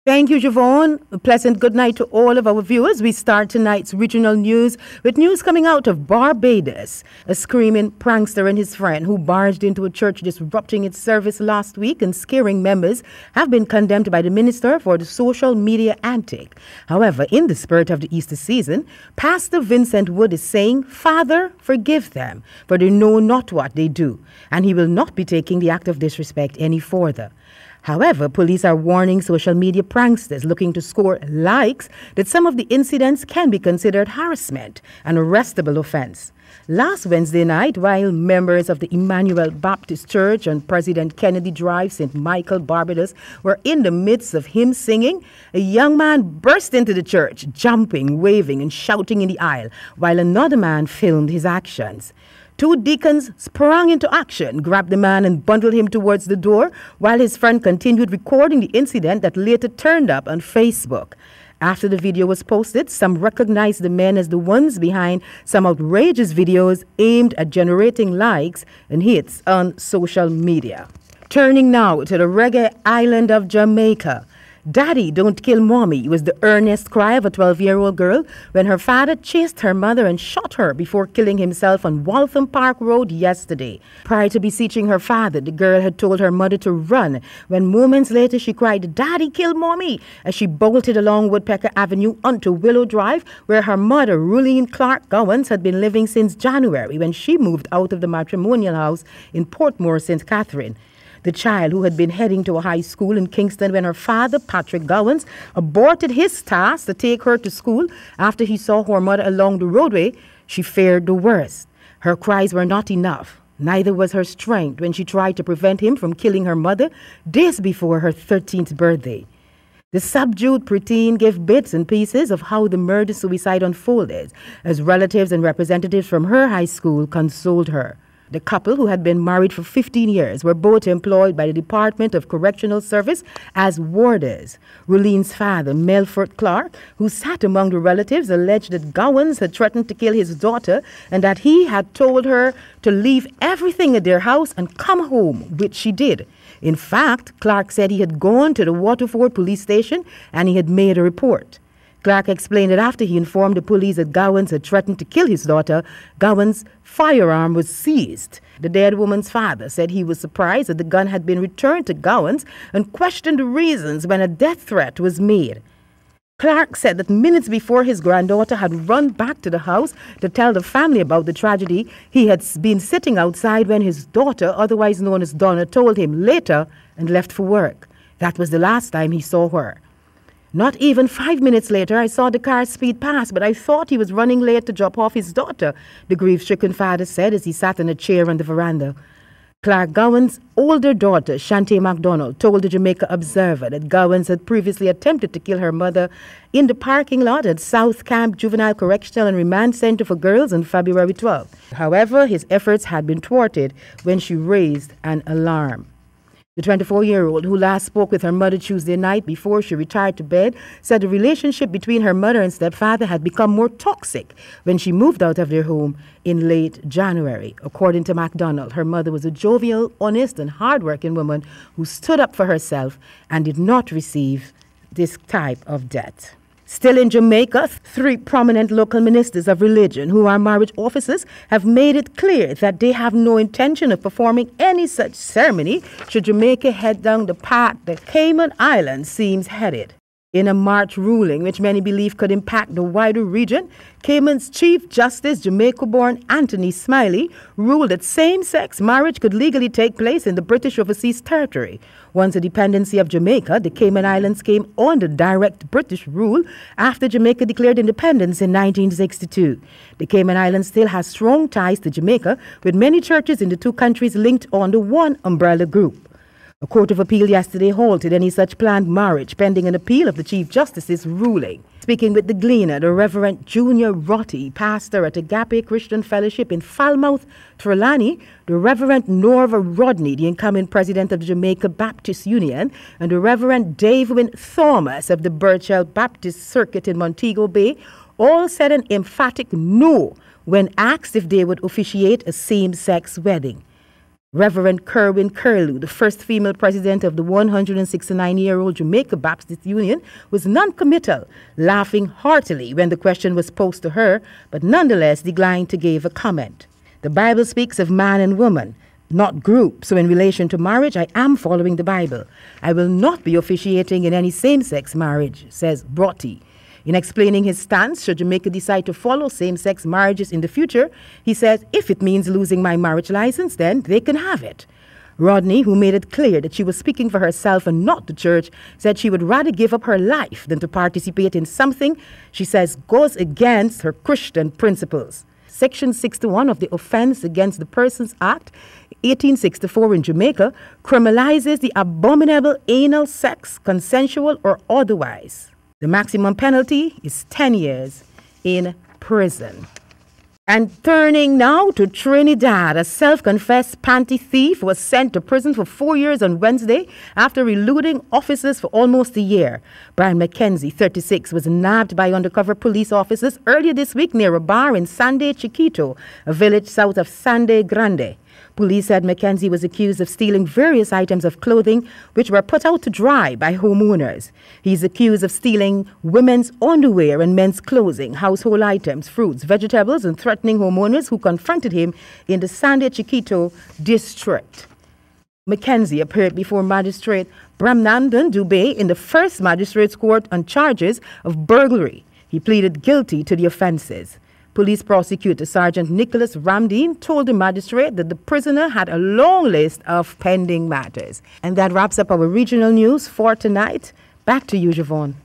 Thank you, Javon. A pleasant good night to all of our viewers. We start tonight's regional news with news coming out of Barbados. A screaming prankster and his friend who barged into a church disrupting its service last week and scaring members have been condemned by the minister for the social media antic. However, in the spirit of the Easter season, Pastor Vincent Wood is saying, "Father, forgive them, for they know not what they do," and he will not be taking the act of disrespect any further. However, police are warning social media pranksters looking to score likes that some of the incidents can be considered harassment, an arrestable offense. Last Wednesday night, while members of the Emmanuel Baptist Church on President Kennedy Drive, St. Michael, Barbados, were in the midst of hymn singing, a young man burst into the church, jumping, waving, and shouting in the aisle, while another man filmed his actions. Two deacons sprang into action, grabbed the man and bundled him towards the door, while his friend continued recording the incident that later turned up on Facebook. After the video was posted, some recognized the men as the ones behind some outrageous videos aimed at generating likes and hits on social media. Turning now to the reggae island of Jamaica. "Daddy, don't kill mommy" was the earnest cry of a 12-year-old girl when her father chased her mother and shot her before killing himself on Waltham Park Road yesterday. Prior to beseeching her father, the girl had told her mother to run, when moments later she cried, "Daddy, kill mommy," as she bolted along Woodpecker Avenue onto Willow Drive, where her mother, Ruleen Clark Gowans, had been living since January when she moved out of the matrimonial house in Portmore, St. Catherine. The child, who had been heading to a high school in Kingston when her father, Patrick Gowans, aborted his task to take her to school after he saw her mother along the roadway, she feared the worst. Her cries were not enough. Neither was her strength when she tried to prevent him from killing her mother days before her 13th birthday. The subdued preteen gave bits and pieces of how the murder-suicide unfolded as relatives and representatives from her high school consoled her. The couple, who had been married for 15 years, were both employed by the Department of Correctional Service as warders. Ruleen's father, Melford Clark, who sat among the relatives, alleged that Gowans had threatened to kill his daughter and that he had told her to leave everything at their house and come home, which she did. In fact, Clark said he had gone to the Waterford police station and he had made a report. Clark explained that after he informed the police that Gowans had threatened to kill his daughter, Gowans' firearm was seized. The dead woman's father said he was surprised that the gun had been returned to Gowans and questioned the reasons when a death threat was made. Clark said that minutes before his granddaughter had run back to the house to tell the family about the tragedy, he had been sitting outside when his daughter, otherwise known as Donna, told him later and left for work. That was the last time he saw her. "Not even 5 minutes later, I saw the car speed past, but I thought he was running late to drop off his daughter," the grief-stricken father said as he sat in a chair on the veranda. Clark Gowans' older daughter, Shantae MacDonald, told the Jamaica Observer that Gowans had previously attempted to kill her mother in the parking lot at South Camp Juvenile Correctional and Remand Center for Girls on February 12. However, his efforts had been thwarted when she raised an alarm. The 24-year-old, who last spoke with her mother Tuesday night before she retired to bed, said the relationship between her mother and stepfather had become more toxic when she moved out of their home in late January. According to MacDonald, her mother was a jovial, honest, and hardworking woman who stood up for herself and did not receive this type of debt. Still in Jamaica, 3 prominent local ministers of religion who are marriage officers have made it clear that they have no intention of performing any such ceremony should Jamaica head down the path the Cayman Islands seems headed. In a March ruling, which many believe could impact the wider region, Cayman's Chief Justice, Jamaica-born Anthony Smiley, ruled that same-sex marriage could legally take place in the British Overseas Territory. Once a dependency of Jamaica, the Cayman Islands came under direct British rule after Jamaica declared independence in 1962. The Cayman Islands still has strong ties to Jamaica, with many churches in the two countries linked under one umbrella group. A court of appeal yesterday halted any such planned marriage pending an appeal of the Chief Justice's ruling. Speaking with the Gleaner, the Reverend Junior Rotti, pastor at Agape Christian Fellowship in Falmouth, Trelawney, the Reverend Norva Rodney, the incoming president of the Jamaica Baptist Union, and the Reverend Davewin Thomas of the Burchell Baptist Circuit in Montego Bay all said an emphatic no when asked if they would officiate a same-sex wedding. Reverend Kerwin Curlew, the first female president of the 169-year-old Jamaica Baptist Union, was non-committal, laughing heartily when the question was posed to her, but nonetheless declined to give a comment. The Bible speaks of man and woman, not group. So in relation to marriage, I am following the Bible. I will not be officiating in any same-sex marriage, says Broughty. In explaining his stance, should Jamaica decide to follow same-sex marriages in the future, he says, if it means losing my marriage license, then they can have it. Rodney, who made it clear that she was speaking for herself and not the church, said she would rather give up her life than to participate in something she says goes against her Christian principles. Section 61 of the Offense Against the Persons Act, 1864 in Jamaica, criminalizes the abominable anal sex, consensual or otherwise. The maximum penalty is 10 years in prison. And turning now to Trinidad, a self-confessed panty thief was sent to prison for 4 years on Wednesday after eluding officers for almost a year. Brian McKenzie, 36, was nabbed by undercover police officers earlier this week near a bar in Sande Chiquito, a village south of Sande Grande. Police said McKenzie was accused of stealing various items of clothing which were put out to dry by homeowners. He's accused of stealing women's underwear and men's clothing, household items, fruits, vegetables, and threatening homeowners who confronted him in the Sande Chiquito district. McKenzie appeared before Magistrate Brahmanandan Dubey in the First Magistrates Court on charges of burglary. He pleaded guilty to the offences. Police prosecutor Sergeant Nicholas Ramdeen told the magistrate that the prisoner had a long list of pending matters. And that wraps up our regional news for tonight. Back to you, Javon.